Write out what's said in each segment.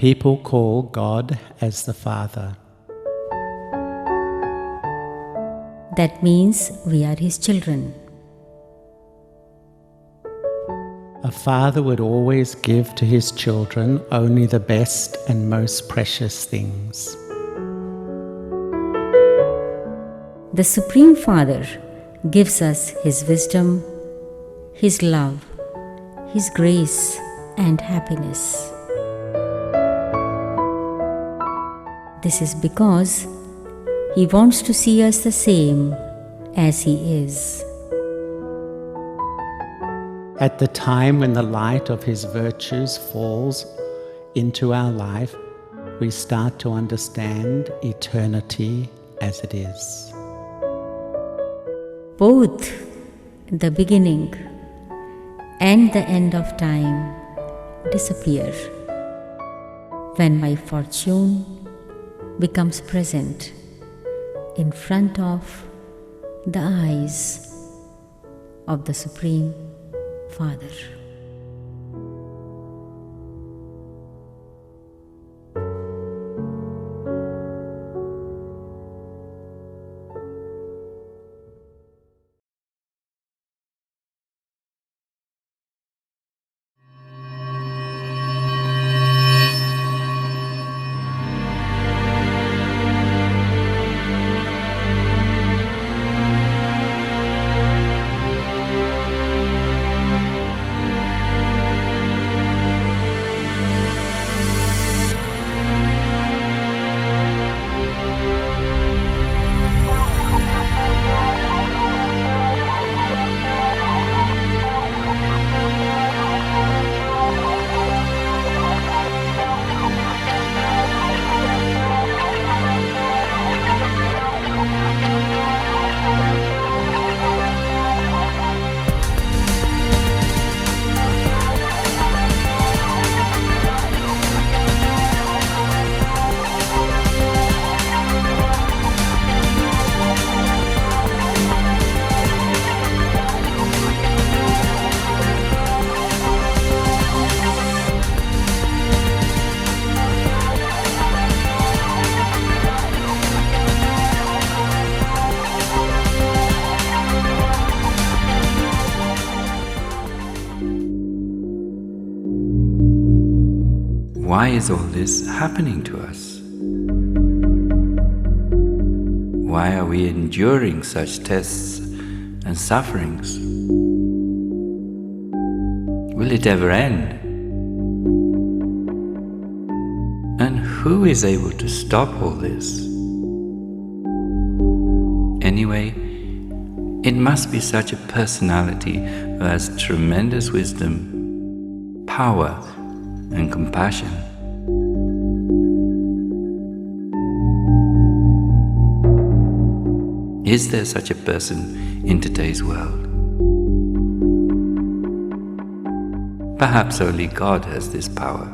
People call God as the Father. That means we are His children. A father would always give to his children only the best and most precious things. The Supreme Father gives us His wisdom, His love, His grace and happiness. This is because He wants to see us the same as He is. At the time when the light of His virtues falls into our life, we start to understand eternity as it is. Both the beginning and the end of time disappear when my fortune becomes present in front of the eyes of the Supreme Father. Why is all this happening to us? Why are we enduring such tests and sufferings? Will it ever end? And who is able to stop all this? Anyway, it must be such a personality who has tremendous wisdom, power, and compassion. Is there such a person in today's world? Perhaps only God has this power.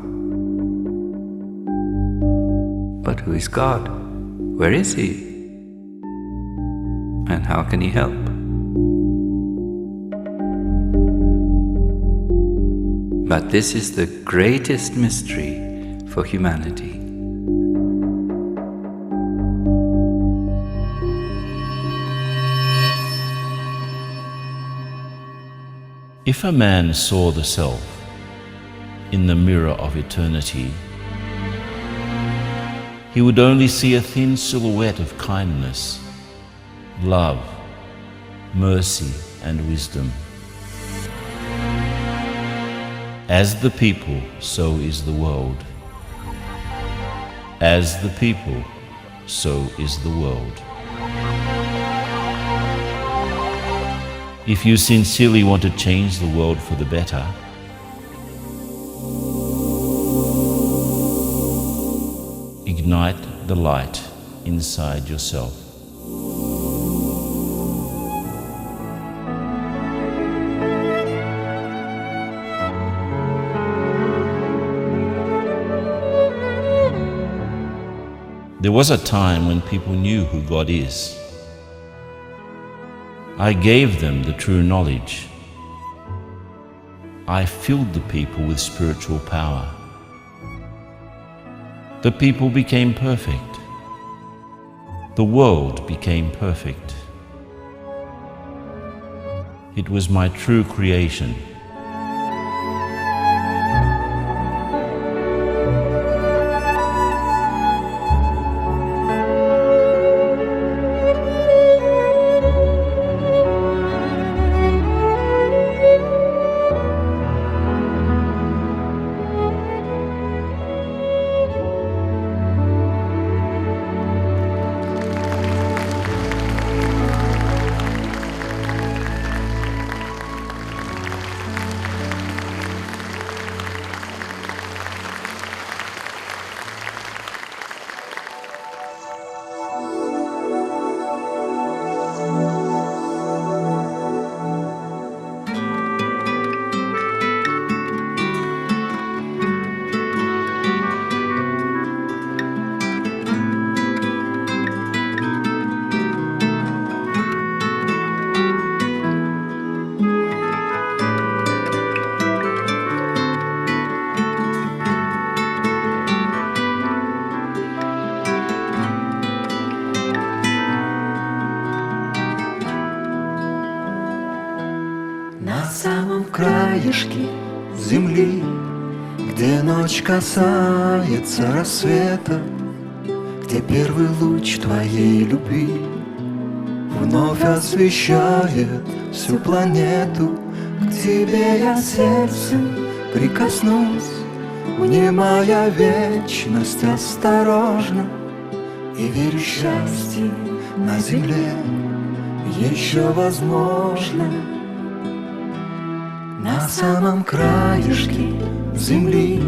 But who is God? Where is He? And how can He help? But this is the greatest mystery for humanity. If a man saw the self in the mirror of eternity, he would only see a thin silhouette of kindness, love, mercy, and wisdom. As the people, so is the world. As the people, so is the world. If you sincerely want to change the world for the better, ignite the light inside yourself. There was a time when people knew who God is. I gave them the true knowledge. I filled the people with spiritual power. The people became perfect. The world became perfect. It was my true creation. На самом краешке земли, где ночь касается рассвета, где первый луч твоей любви вновь освещает всю планету, к тебе я сердцем прикоснусь, внимая вечность осторожно, и верю, счастье на земле еще возможно. На самом краешке земли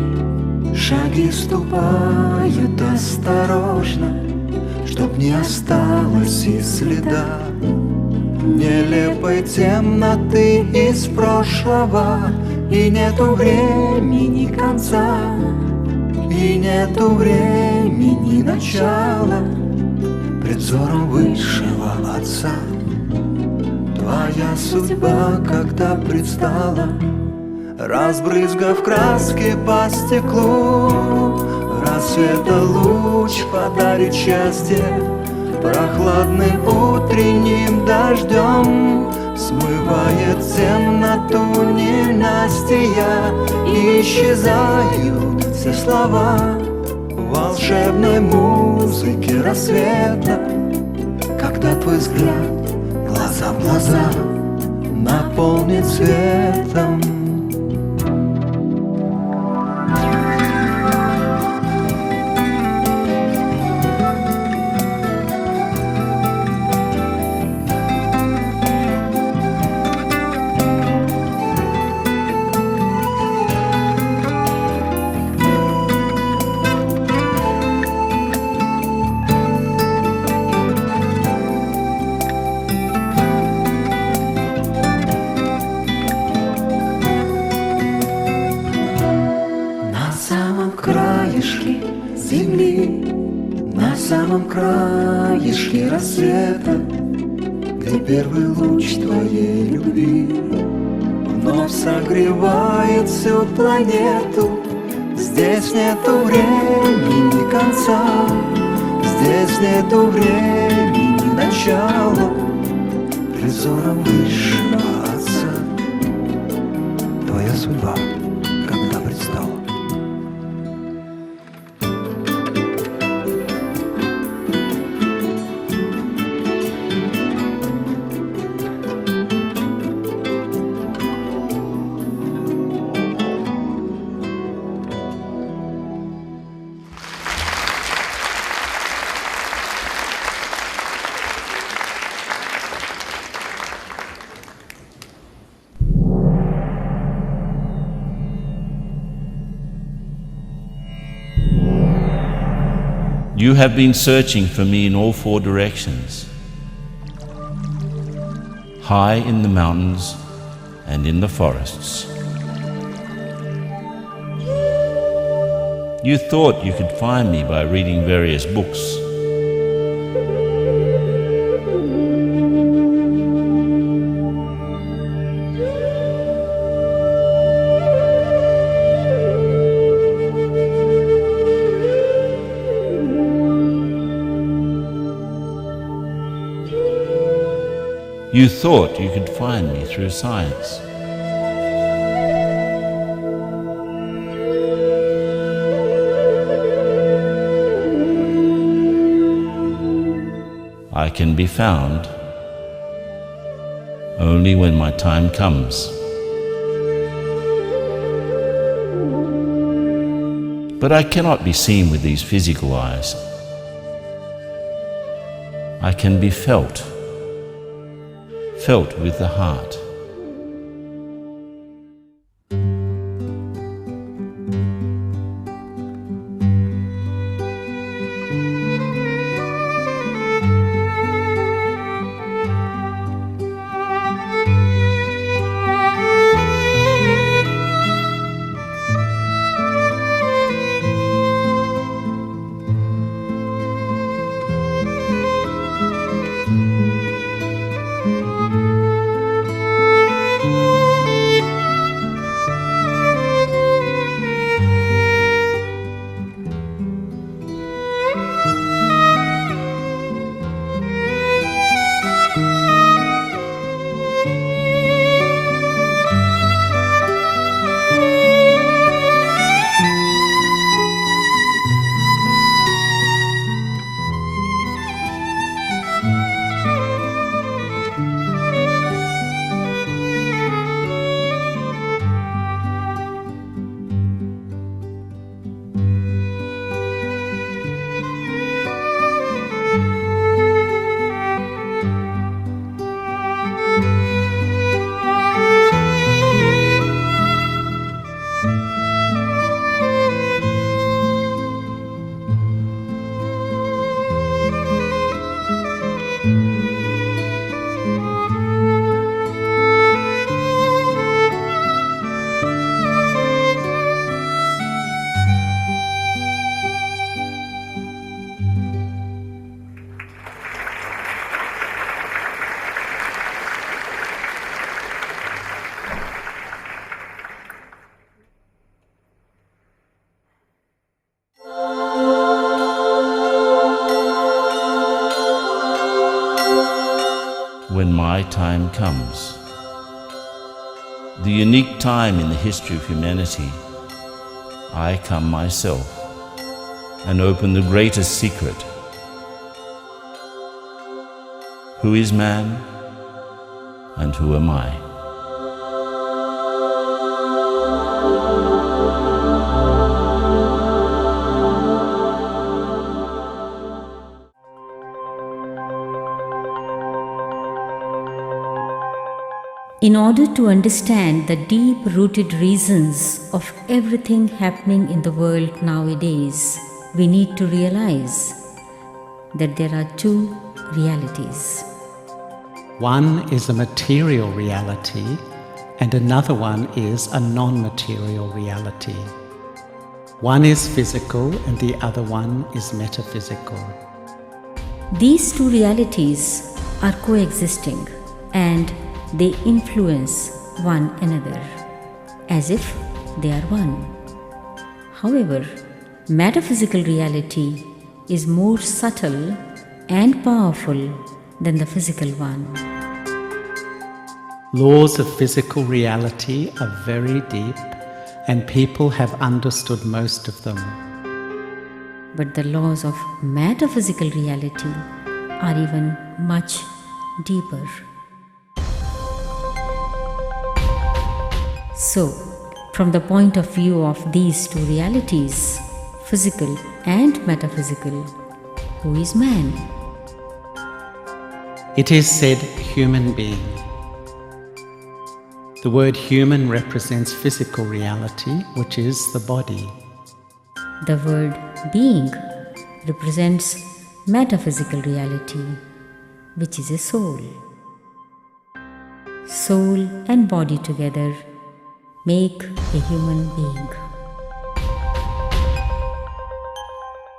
шаги ступают осторожно, чтоб не осталось и следа нелепой темноты из прошлого. И нету времени конца, и нету времени начала пред взором высшего Отца. Твоя судьба, когда предстала, разбрызгав краски по стеклу, рассвета луч подарит счастье, прохладным утренним дождем смывает темноту ненастья, и исчезают все слова в волшебной музыке рассвета, когда твой взгляд глаза в глаза наполнит светом. Земли, на самом краешке рассвета, где первый луч твоей любви вновь согревает всю планету. Здесь нету времени конца, здесь нету времени начала, пред взором высшего Отца. Твоя судьба, когда предстала. You have been searching for me in all four directions, high in the mountains and in the forests. You thought you could find me by reading various books. You thought you could find me through science. I can be found only when my time comes. But I cannot be seen with these physical eyes. I can be felt with the heart. When my time comes, the unique time in the history of humanity, I come myself and open the greatest secret. Who is man and who am I? In order to understand the deep-rooted reasons of everything happening in the world nowadays, we need to realize that there are two realities. One is a material reality and another one is a non-material reality. One is physical and the other one is metaphysical. These two realities are coexisting and they influence one another as if they are one. However, metaphysical reality is more subtle and powerful than the physical one. Laws of physical reality are very deep and people have understood most of them. But the laws of metaphysical reality are even much deeper. So, from the point of view of these two realities, physical and metaphysical, who is man? It is said human being. The word human represents physical reality, which is the body. The word being represents metaphysical reality, which is a soul. Soul and body together make a human being.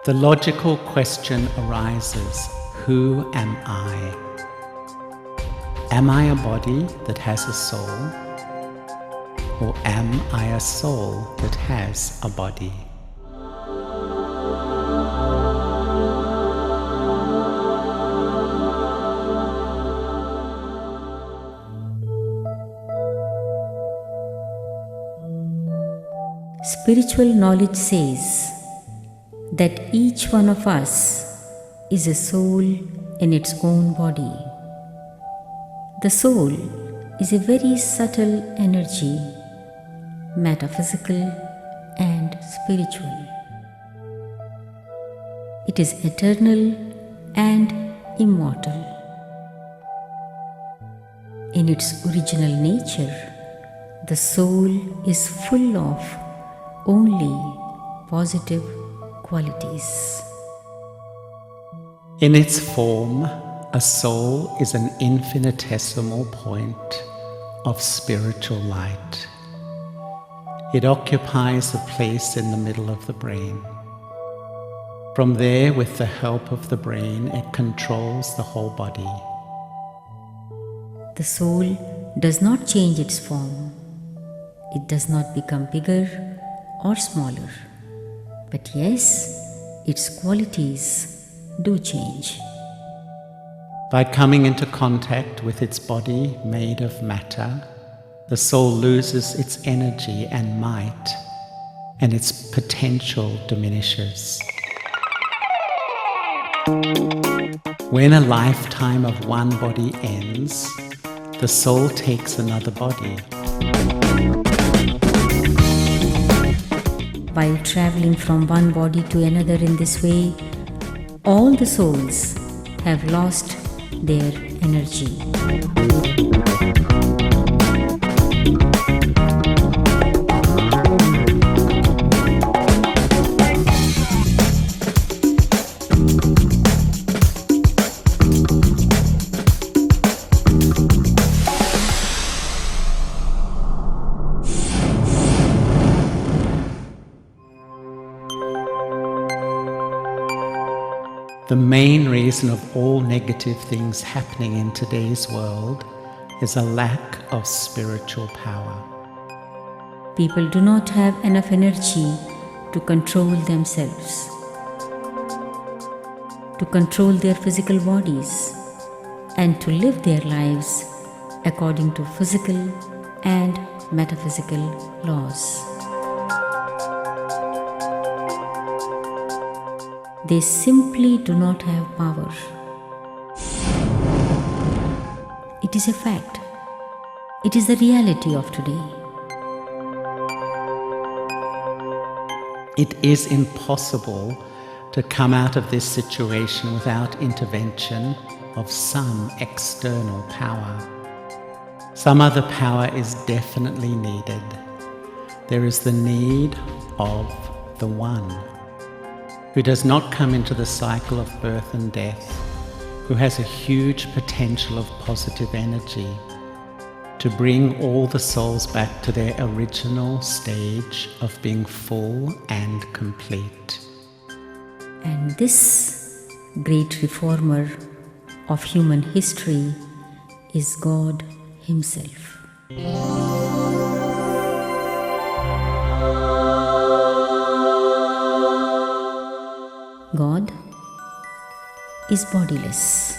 The logical question arises, who am I? Am I a body that has a soul? Or am I a soul that has a body? Spiritual knowledge says that each one of us is a soul in its own body. The soul is a very subtle energy, metaphysical and spiritual. It is eternal and immortal. In its original nature, the soul is full of only positive qualities. In its form, a soul is an infinitesimal point of spiritual light. It occupies a place in the middle of the brain. From there, with the help of the brain, it controls the whole body. The soul does not change its form. It does not become bigger or smaller. But yes, its qualities do change. By coming into contact with its body made of matter, the soul loses its energy and might, and its potential diminishes. When a lifetime of one body ends, the soul takes another body. While traveling from one body to another in this way, all the souls have lost their energy. The main reason of all negative things happening in today's world is a lack of spiritual power. People do not have enough energy to control themselves, to control their physical bodies, and to live their lives according to physical and metaphysical laws. They simply do not have power. It is a fact. It is the reality of today. It is impossible to come out of this situation without intervention of some external power. Some other power is definitely needed. There is the need of the One, who does not come into the cycle of birth and death, who has a huge potential of positive energy to bring all the souls back to their original stage of being full and complete. And this great reformer of human history is God Himself. God is bodiless.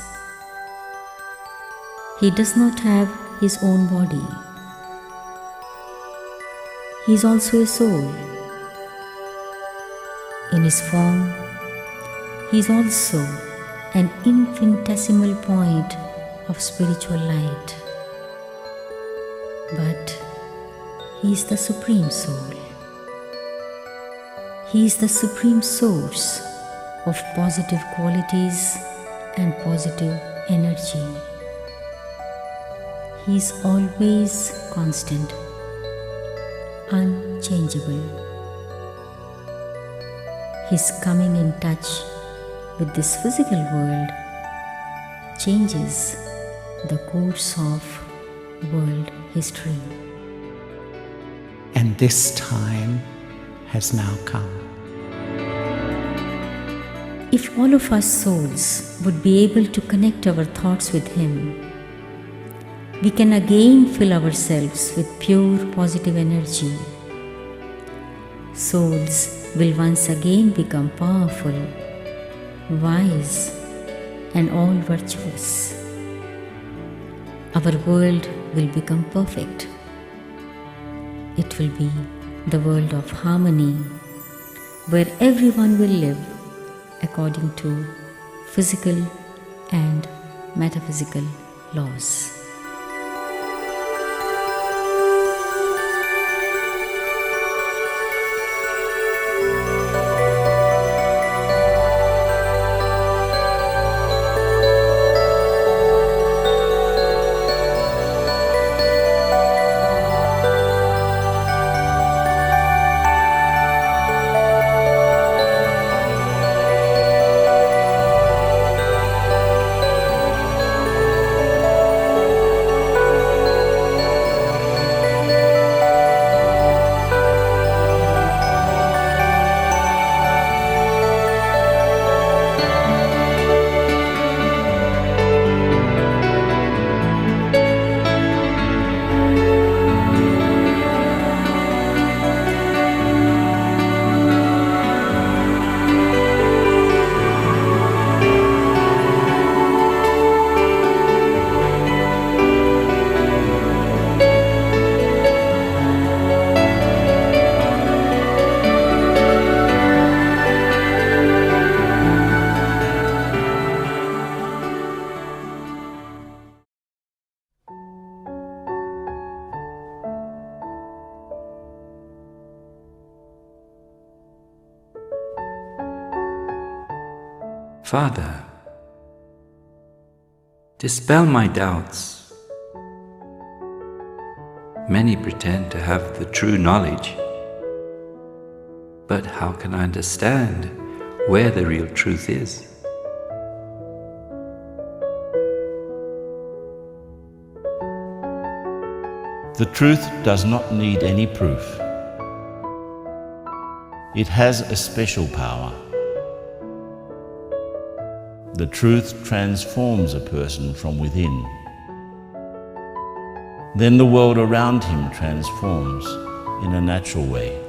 He does not have His own body. He is also a soul. In His form, He is also an infinitesimal point of spiritual light. But He is the Supreme Soul. He is the Supreme Source of positive qualities and positive energy. He is always constant, unchangeable. His coming in touch with this physical world changes the course of world history. And this time has now come. If all of us souls would be able to connect our thoughts with Him, we can again fill ourselves with pure positive energy. Souls will once again become powerful, wise, and all virtuous. Our world will become perfect. It will be the world of harmony, where everyone will live according to physical and metaphysical laws. Father, dispel my doubts. Many pretend to have the true knowledge, but how can I understand where the real truth is? The truth does not need any proof. It has a special power. The truth transforms a person from within. Then the world around him transforms in a natural way.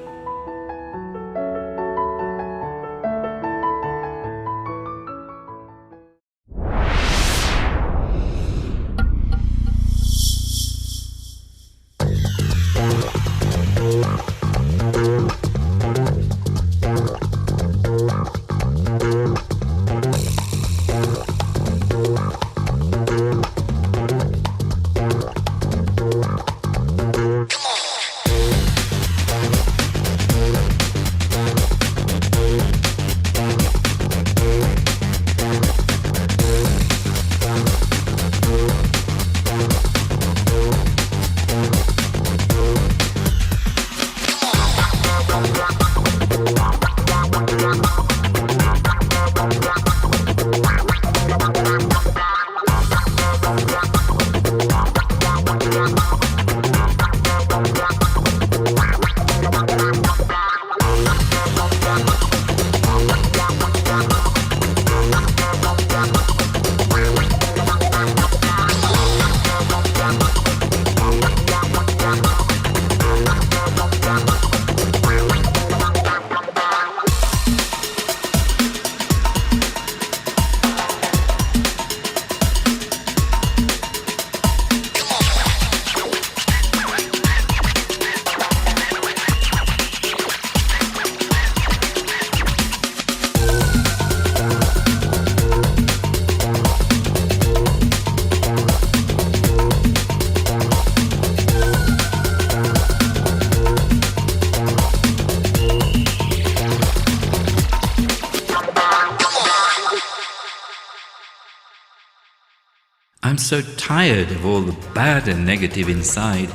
I'm so tired of all the bad and negative inside.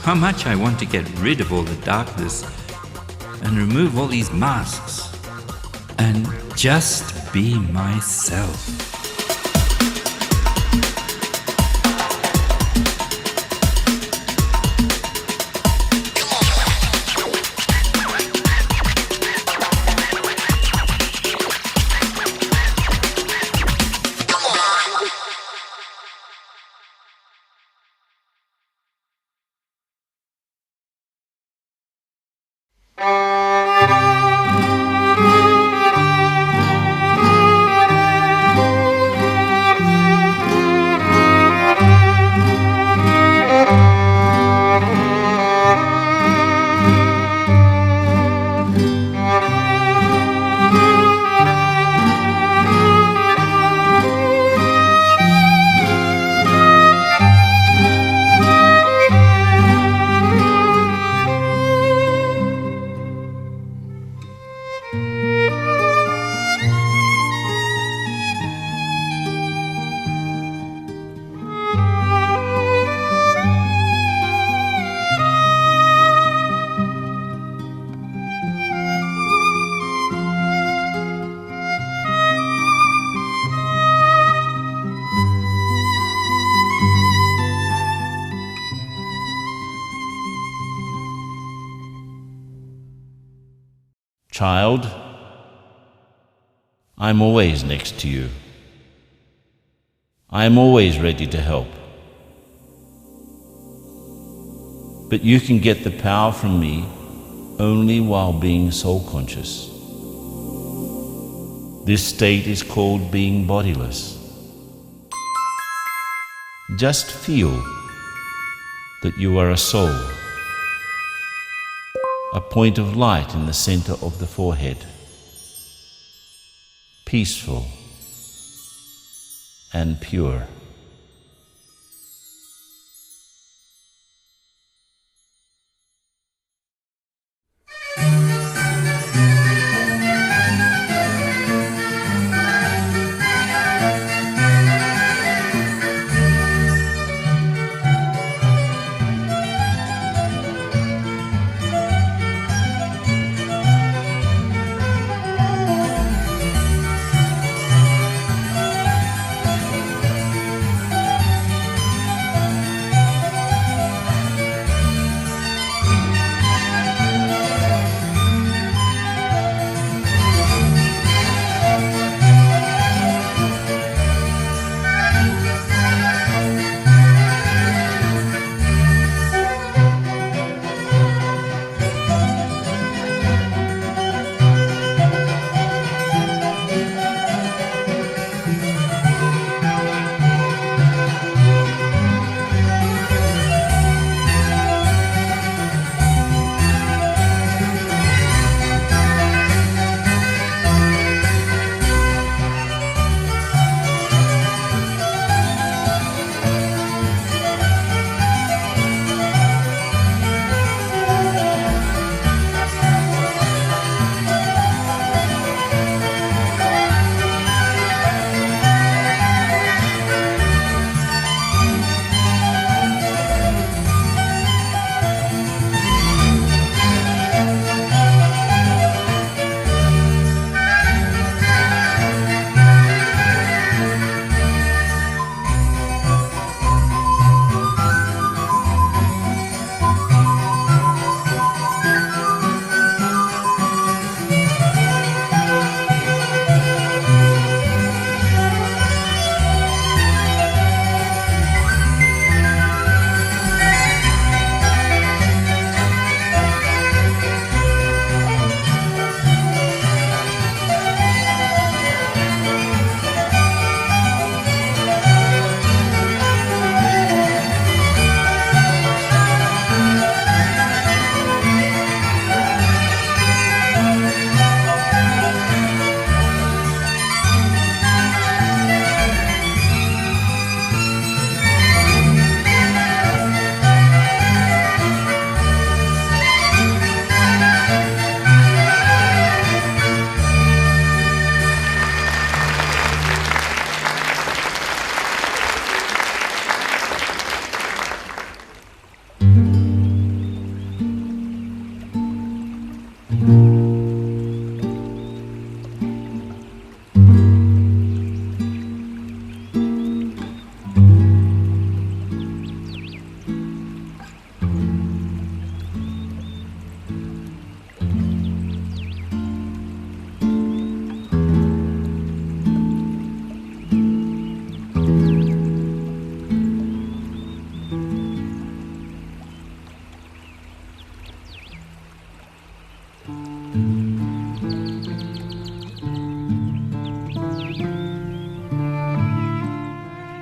How much I want to get rid of all the darkness and remove all these masks and just be myself. Child, I'm always next to you. I am always ready to help. But you can get the power from me only while being soul-conscious. This state is called being bodiless. Just feel that you are a soul, a point of light in the center of the forehead, peaceful and pure.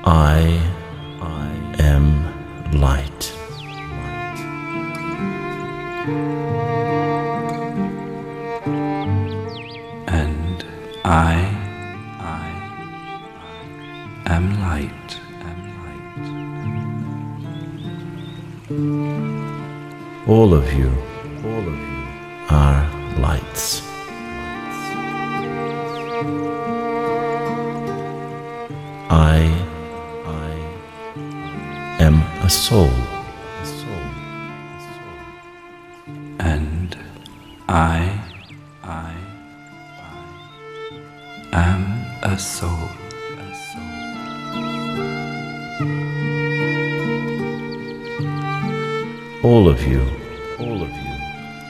I am light. And I am light. All of you are lights. I am a soul. And I am a soul. All of you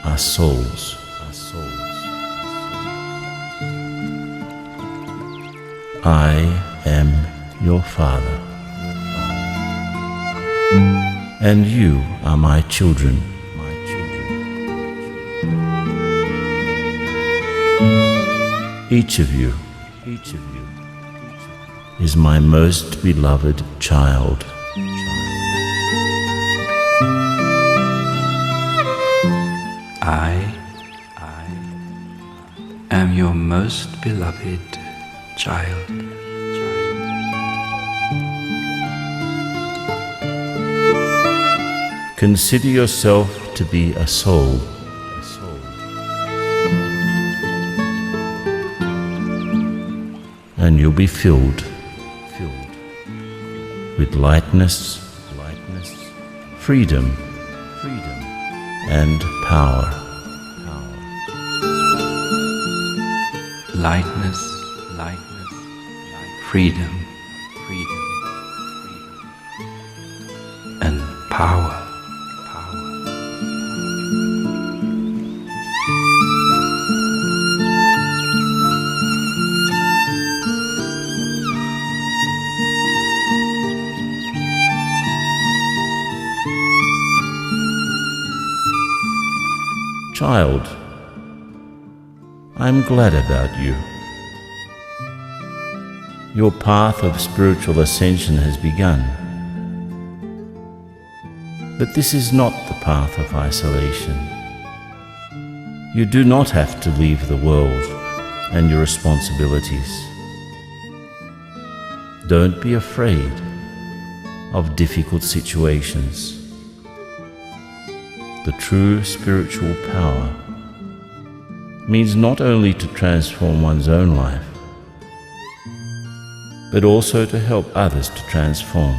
are souls. I am your Father, and you are my children. Each of you is my most beloved child. I am your most beloved child. Consider yourself to be a soul. And you'll be filled with lightness, freedom, and power. Lightness, freedom, and power. Child, I'm glad about you. Your path of spiritual ascension has begun. But this is not the path of isolation. You do not have to leave the world and your responsibilities. Don't be afraid of difficult situations. The true spiritual power means not only to transform one's own life, but also to help others to transform.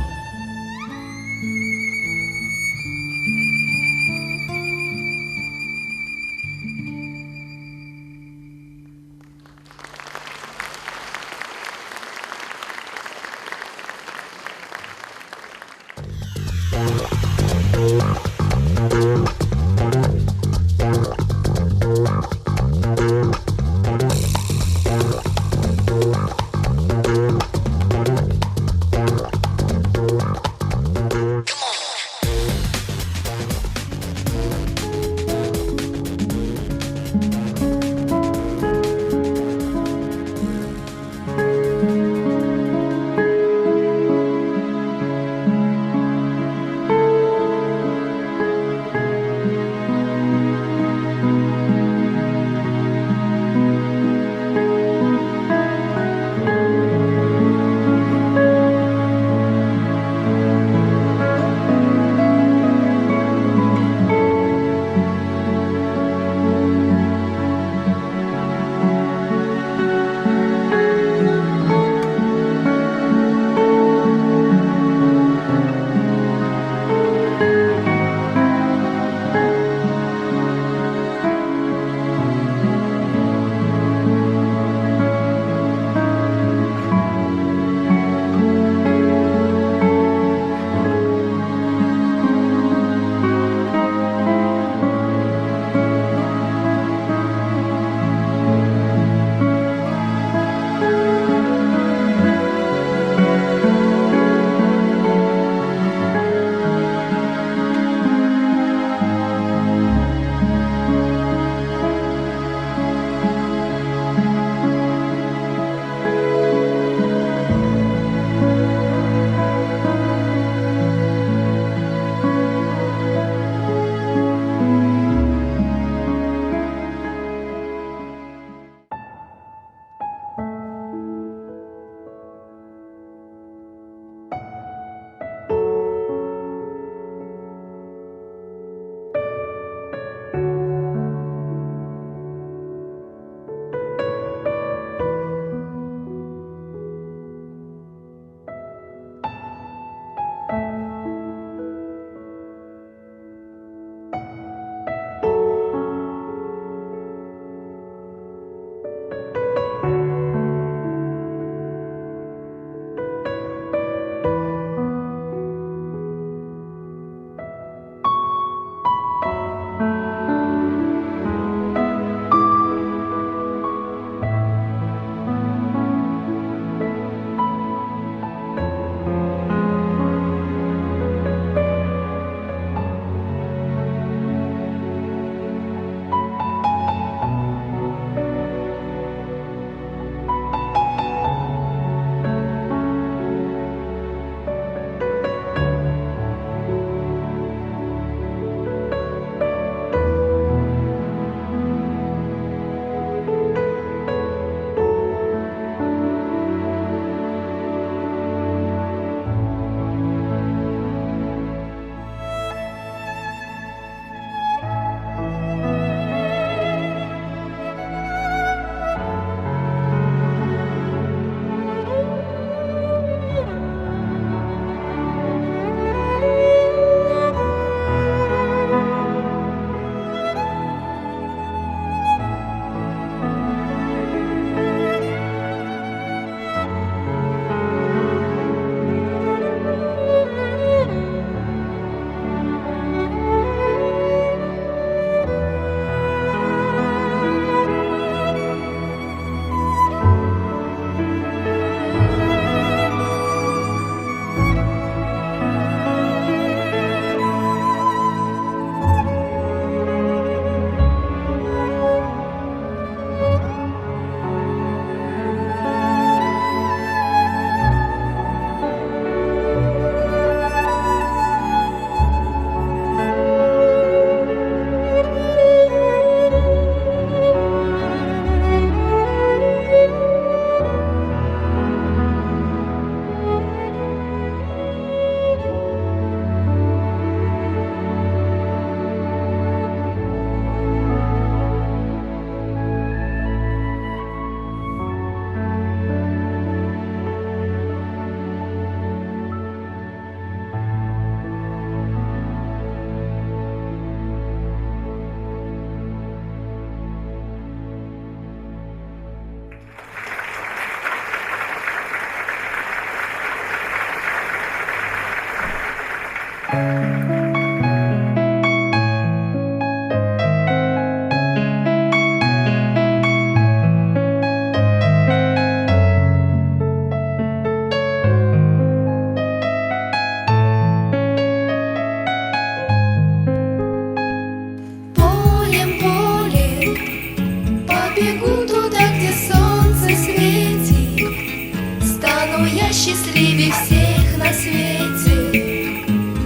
Побегу туда, где солнце светит, стану я счастливее всех на свете.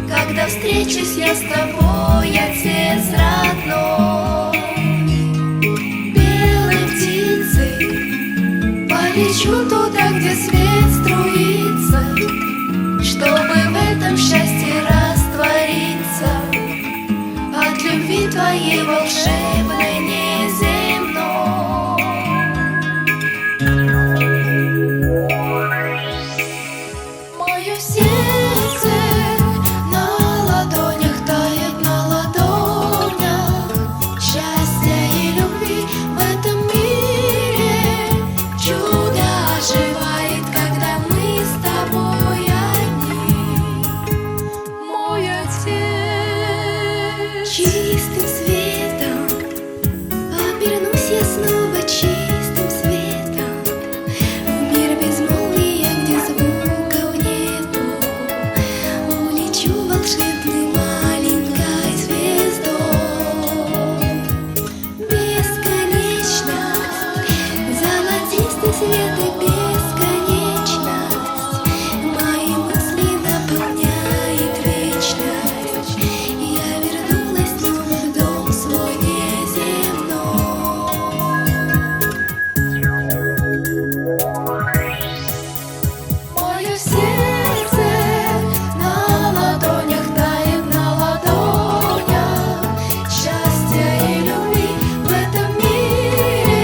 Когда встречусь я с тобой, отец родной, белой птицей полечу туда, где свет струится, чтобы в этом счастье раствориться от любви твоей волшебной неземной. Мое сердце на ладонях тает, на ладонях счастья и любви в этом мире. Чудо оживает, когда мы с тобой одни. Мой отец, чистым светом обернусь я снова чистым светом в мир безмолвия, где звуков нету. Улечу волшебной маленькой звездой. Бесконечность, золотистый свет и бесконечность мои мысли наполняет вечность. Я вернулась снова в дом свой неземной. Мое сердце на ладонях тает, на ладонях счастья и любви в этом мире.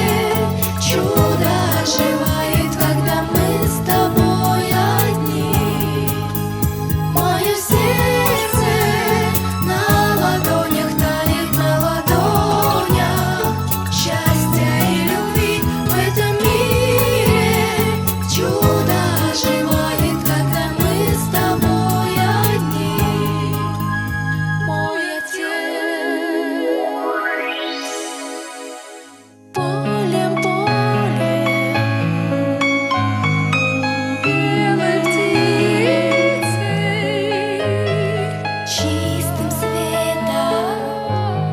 Чудо оживает, когда мы с тобой одни. Мое сердце на ладонях тает, на ладонях счастья и любви в этом мире. Чудо оживает, когда мы с тобой одни. Мой отец. Полем, белой птицей, чистым светом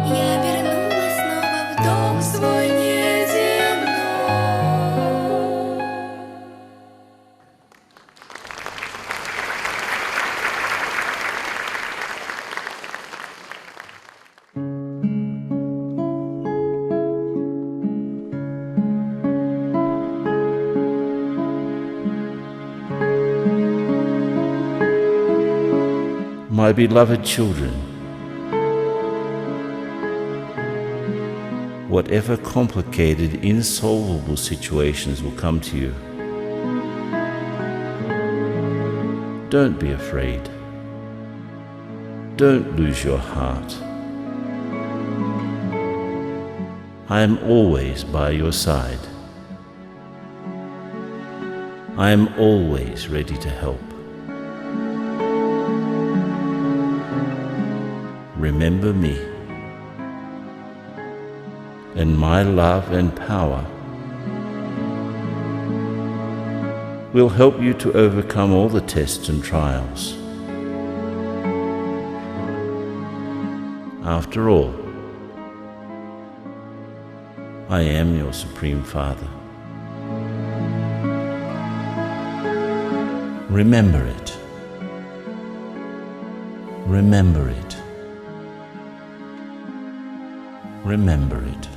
я вернулась снова в дом свой неземной. My beloved children, whatever complicated, insolvable situations will come to you, don't be afraid. Don't lose your heart. I am always by your side. I am always ready to help. Remember me, and my love and power will help you to overcome all the tests and trials. After all, I am your Supreme Father. Remember it. Remember it. Remember it.